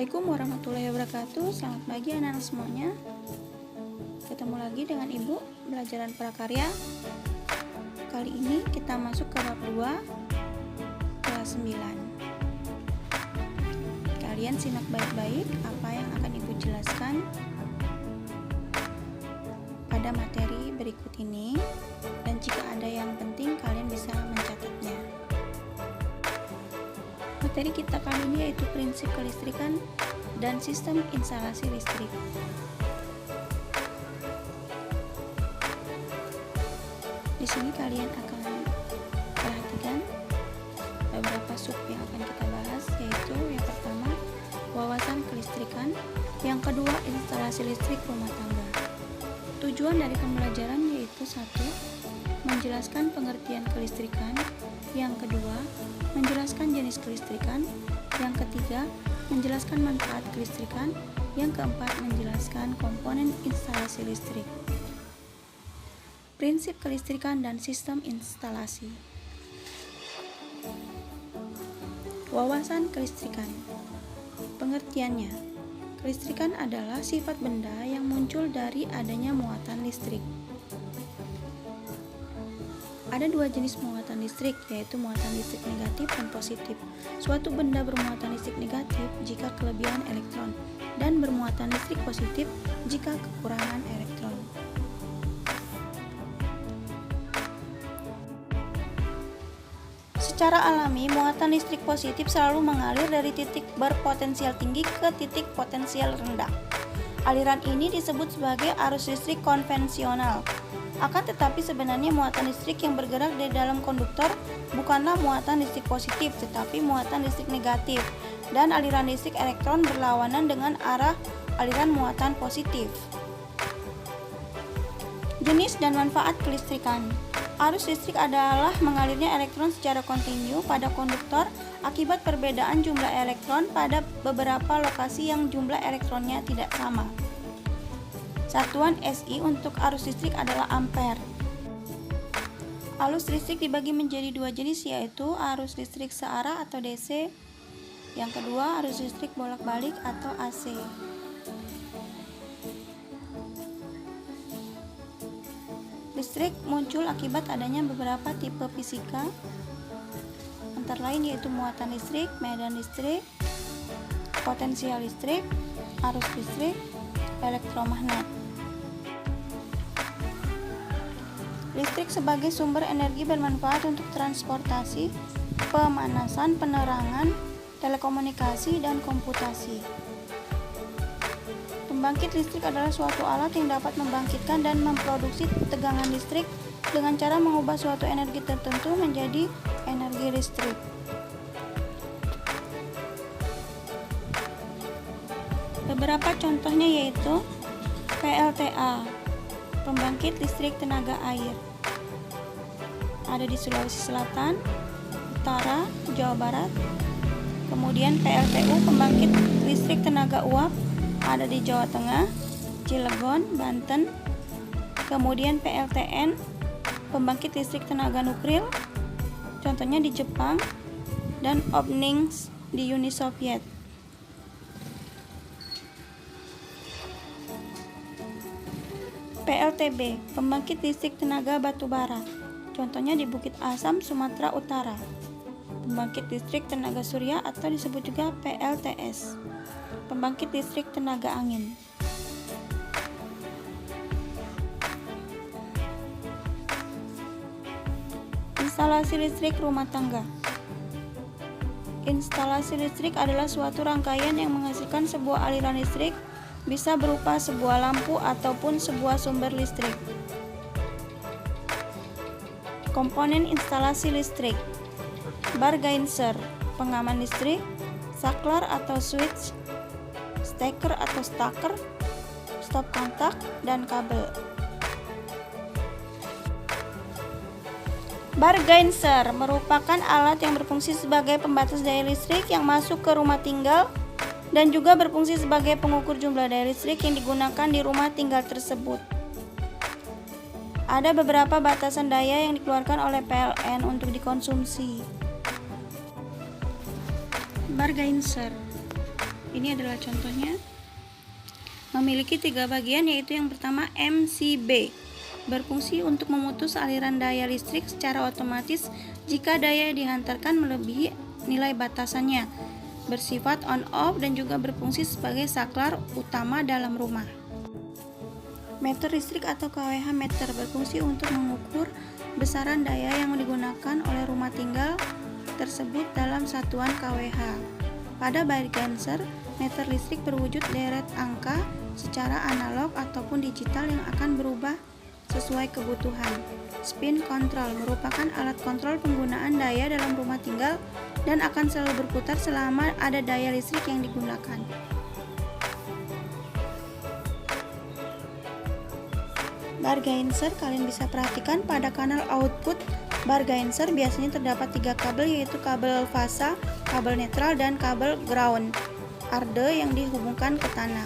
Assalamualaikum warahmatullahi wabarakatuh. Selamat pagi anak-anak semuanya. Ketemu lagi dengan Ibu Pelajaran Prakarya. Kali ini kita masuk ke bab 2 kelas 9. Kalian simak baik-baik apa yang akan Ibu jelaskan pada materi berikut ini, dan jika ada yang penting kalian bisa mencatatnya. Materi kita kali ini yaitu prinsip kelistrikan dan sistem instalasi listrik. Di sini kalian akan perhatikan beberapa sub yang akan kita bahas, yaitu yang pertama wawasan kelistrikan, yang kedua instalasi listrik rumah tangga. Tujuan dari pembelajaran yaitu 1. Menjelaskan pengertian kelistrikan, yang kedua menjelaskan jenis kelistrikan, yang ketiga menjelaskan manfaat kelistrikan, yang keempat menjelaskan komponen instalasi listrik. Prinsip kelistrikan dan sistem instalasi. Wawasan kelistrikan. Pengertiannya, kelistrikan adalah sifat benda yang muncul dari adanya muatan listrik. Ada dua jenis muatan listrik, yaitu muatan listrik negatif dan positif. Suatu benda bermuatan listrik negatif jika kelebihan elektron, dan bermuatan listrik positif jika kekurangan elektron. Secara alami, muatan listrik positif selalu mengalir dari titik berpotensial tinggi ke titik potensial rendah. Aliran ini disebut sebagai arus listrik konvensional. Akan tetapi sebenarnya muatan listrik yang bergerak di dalam konduktor bukanlah muatan listrik positif, tetapi muatan listrik negatif, dan aliran listrik elektron berlawanan dengan arah aliran muatan positif. Jenis dan manfaat kelistrikan. Arus listrik adalah mengalirnya elektron secara kontinu pada konduktor akibat perbedaan jumlah elektron pada beberapa lokasi yang jumlah elektronnya tidak sama. Satuan SI untuk arus listrik adalah ampere. Arus listrik dibagi menjadi dua jenis, yaitu arus listrik searah atau DC, yang kedua arus listrik bolak-balik atau AC. Listrik muncul akibat adanya beberapa tipe fisika, antara lain yaitu muatan listrik, medan listrik, potensial listrik, arus listrik, elektromagnet. Listrik sebagai sumber energi bermanfaat untuk transportasi, pemanasan, penerangan, telekomunikasi, dan komputasi. Pembangkit listrik adalah suatu alat yang dapat membangkitkan dan memproduksi tegangan listrik dengan cara mengubah suatu energi tertentu menjadi energi listrik. Beberapa contohnya yaitu PLTA, pembangkit listrik tenaga air, ada di Sulawesi Selatan, Utara, Jawa Barat. Kemudian PLTU, pembangkit listrik tenaga uap, ada di Jawa Tengah, Cilegon, Banten. Kemudian PLTN, pembangkit listrik tenaga nuklir, contohnya di Jepang, dan Obninsk di Uni Soviet. PLTB, pembangkit listrik tenaga batubara, contohnya di Bukit Asam, Sumatera Utara. Pembangkit listrik tenaga surya atau disebut juga PLTS, pembangkit listrik tenaga angin. Instalasi listrik rumah tangga. Instalasi listrik adalah suatu rangkaian yang menghasilkan sebuah aliran listrik, bisa berupa sebuah lampu ataupun sebuah sumber listrik. Komponen instalasi listrik. Bargainser, pengaman listrik, saklar atau switch, steker atau staker, stop kontak, dan kabel. Bargainser merupakan alat yang berfungsi sebagai pembatas daya listrik yang masuk ke rumah tinggal dan juga berfungsi sebagai pengukur jumlah daya listrik yang digunakan di rumah tinggal tersebut. Ada beberapa batasan daya yang dikeluarkan oleh PLN untuk dikonsumsi. Bargainser Ini adalah contohnya. Memiliki 3 bagian, yaitu yang pertama MCB, berfungsi untuk memutus aliran daya listrik secara otomatis jika daya dihantarkan melebihi nilai batasannya, bersifat on-off dan juga berfungsi sebagai saklar utama dalam rumah. Meter listrik atau kWh meter berfungsi untuk mengukur besaran daya yang digunakan oleh rumah tinggal tersebut dalam satuan kWh. Pada Bargainser, meter listrik berwujud deret angka secara analog ataupun digital yang akan berubah sesuai kebutuhan. Spin control merupakan alat kontrol penggunaan daya dalam rumah tinggal dan akan selalu berputar selama ada daya listrik yang digunakan. Bargainser, kalian bisa perhatikan pada kanal output Bargainser biasanya terdapat 3 kabel, yaitu kabel fasa, kabel netral, dan kabel ground arde yang dihubungkan ke tanah.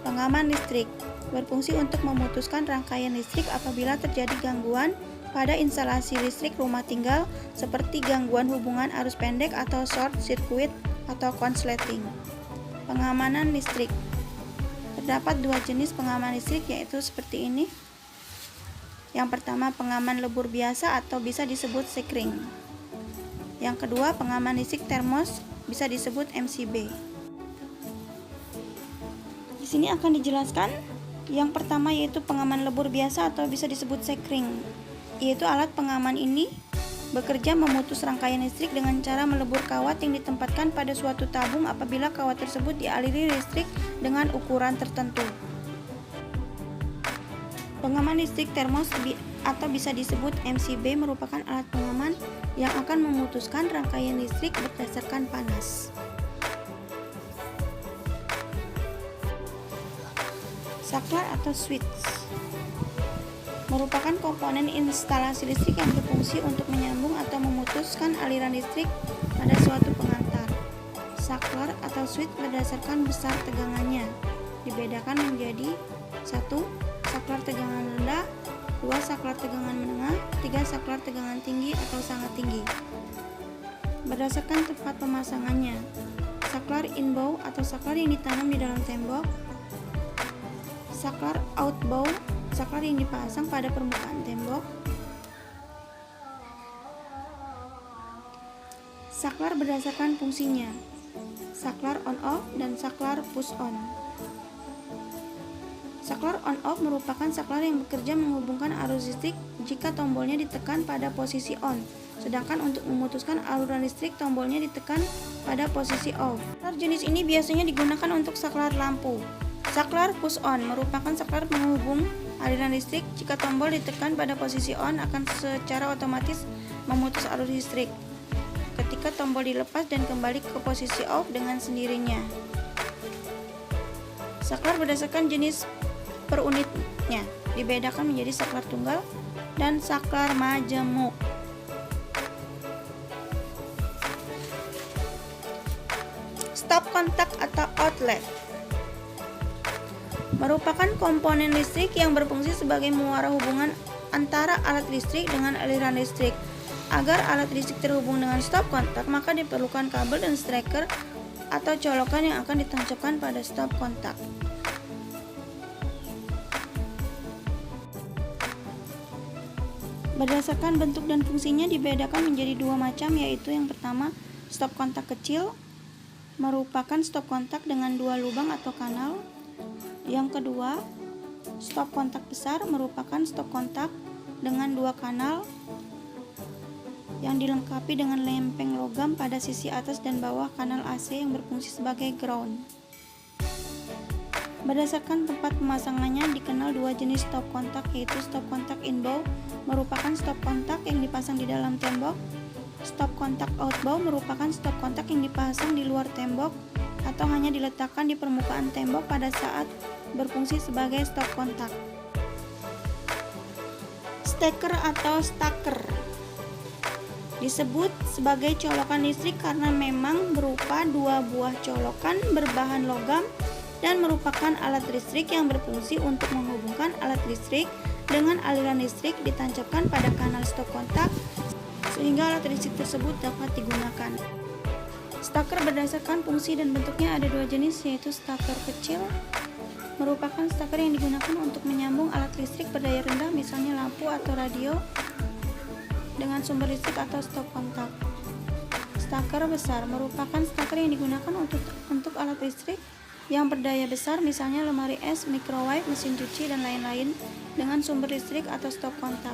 Pengaman listrik berfungsi untuk memutuskan rangkaian listrik apabila terjadi gangguan pada instalasi listrik rumah tinggal seperti gangguan hubungan arus pendek atau short circuit atau konsleting. Pengamanan listrik. Terdapat 2 jenis pengaman listrik, yaitu seperti ini. Yang pertama, pengaman lebur biasa atau bisa disebut sekring. Yang kedua, pengaman listrik termos, bisa disebut MCB. Di sini akan dijelaskan yang pertama, yaitu pengaman lebur biasa atau bisa disebut sekring, yaitu alat pengaman ini bekerja memutus rangkaian listrik dengan cara melebur kawat yang ditempatkan pada suatu tabung apabila kawat tersebut dialiri listrik dengan ukuran tertentu. Pengaman listrik termos atau bisa disebut MCB merupakan alat pengaman yang akan memutuskan rangkaian listrik berdasarkan panas. Saklar atau switch merupakan komponen instalasi listrik yang berfungsi untuk menyambung atau memutuskan aliran listrik pada suatu pengantar. Saklar atau switch berdasarkan besar tegangannya dibedakan menjadi 1. Saklar tegangan rendah, 2. Saklar tegangan menengah, 3. Saklar tegangan tinggi atau sangat tinggi. Berdasarkan tempat pemasangannya, saklar inbow atau saklar yang ditanam di dalam tembok, saklar outbow, saklar yang dipasang pada permukaan tembok. Saklar berdasarkan fungsinya, saklar on-off dan saklar push-on. Saklar on-off merupakan saklar yang bekerja menghubungkan arus listrik jika tombolnya ditekan pada posisi on, sedangkan untuk memutuskan aliran listrik tombolnya ditekan pada posisi off. Saklar jenis ini biasanya digunakan untuk saklar lampu. Saklar push-on merupakan saklar penghubung aliran listrik. Jika tombol ditekan pada posisi on, akan secara otomatis memutus arus listrik ketika tombol dilepas dan kembali ke posisi off dengan sendirinya. Saklar berdasarkan jenis per unitnya dibedakan menjadi saklar tunggal dan saklar majemuk. Stop kontak atau outlet merupakan komponen listrik yang berfungsi sebagai muara hubungan antara alat listrik dengan aliran listrik. Agar alat listrik terhubung dengan stop kontak, maka diperlukan kabel dan striker atau colokan yang akan ditancapkan pada stop kontak. Berdasarkan bentuk dan fungsinya dibedakan menjadi 2 macam, yaitu yang pertama, stop kontak kecil merupakan stop kontak dengan 2 lubang atau kanal. Yang kedua, stop kontak besar merupakan stop kontak dengan 2 kanal yang dilengkapi dengan lempeng logam pada sisi atas dan bawah kanal AC yang berfungsi sebagai ground. Berdasarkan tempat pemasangannya dikenal 2 jenis stop kontak, yaitu stop kontak inbow merupakan stop kontak yang dipasang di dalam tembok. Stop kontak outbow merupakan stop kontak yang dipasang di luar tembok atau hanya diletakkan di permukaan tembok pada saat berfungsi sebagai stop kontak. Steker atau staker disebut sebagai colokan listrik karena memang berupa 2 buah colokan berbahan logam dan merupakan alat listrik yang berfungsi untuk menghubungkan alat listrik dengan aliran listrik ditancapkan pada kanal stop kontak sehingga alat listrik tersebut dapat digunakan. Staker berdasarkan fungsi dan bentuknya ada dua jenis, yaitu staker kecil merupakan staker yang digunakan untuk menyambung alat listrik berdaya rendah, misalnya lampu atau radio, dengan sumber listrik atau stop kontak. Staker besar merupakan staker yang digunakan untuk alat listrik yang berdaya besar, misalnya lemari es, microwave, mesin cuci, dan lain-lain, dengan sumber listrik atau stop kontak.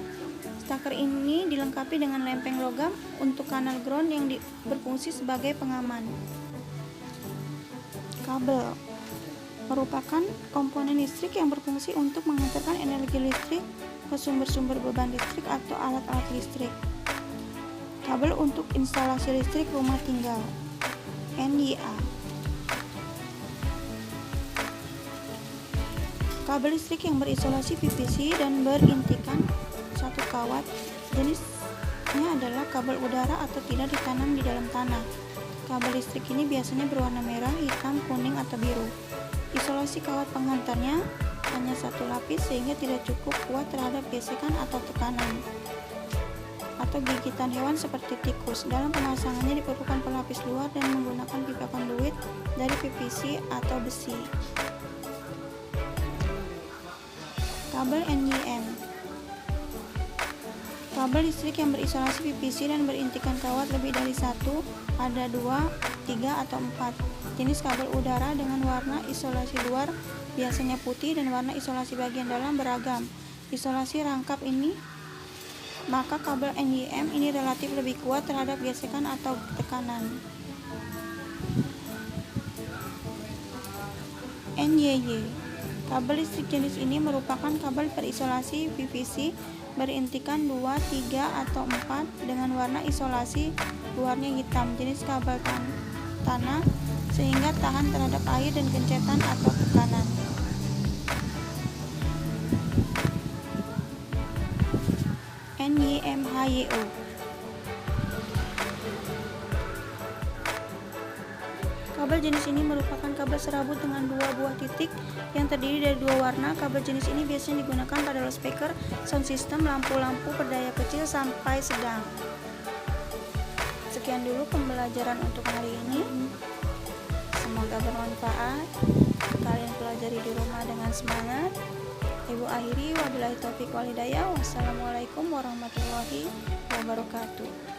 Staker ini dilengkapi dengan lempeng logam untuk kanal ground yang berfungsi sebagai pengaman. Kabel merupakan komponen listrik yang berfungsi untuk mengantarkan energi listrik ke sumber-sumber beban listrik atau alat-alat listrik. Kabel untuk instalasi listrik rumah tinggal, NYA. Kabel listrik yang berisolasi PVC dan berintikan satu kawat, jenisnya adalah kabel udara atau tidak ditanam di dalam tanah. Kabel listrik ini biasanya berwarna merah, hitam, kuning, atau biru. Isolasi kawat penghantarnya hanya satu lapis sehingga tidak cukup kuat terhadap gesekan atau tekanan atau gigitan hewan seperti tikus. Dalam pemasangannya diperlukan pelapis luar dan menggunakan pipa konduit dari PVC atau besi. Kabel NYM. Kabel listrik yang berisolasi PVC dan berintikan kawat lebih dari satu, ada 2, 3, atau 4. Jenis kabel udara dengan warna isolasi luar biasanya putih dan warna isolasi bagian dalam beragam. Isolasi rangkap ini, maka kabel NYM ini relatif lebih kuat terhadap gesekan atau tekanan. NYY. Kabel listrik jenis ini merupakan kabel berisolasi PVC berintikan 2, 3, atau 4 dengan warna isolasi luarnya hitam, jenis kabel tanah sehingga tahan terhadap air dan gencetan atau tekanan. NYMHYO. Kabel jenis ini merupakan kabel serabut dengan 2 buah titik yang terdiri dari 2 warna. Kabel jenis ini biasanya digunakan pada loudspeaker, sound system, lampu-lampu berdaya kecil sampai sedang. Sekian dulu pembelajaran untuk hari ini. Semoga bermanfaat. Kalian pelajari di rumah dengan semangat. Ibu akhiri, wabillahi taufiq wal hidayah. Wassalamualaikum warahmatullahi wabarakatuh.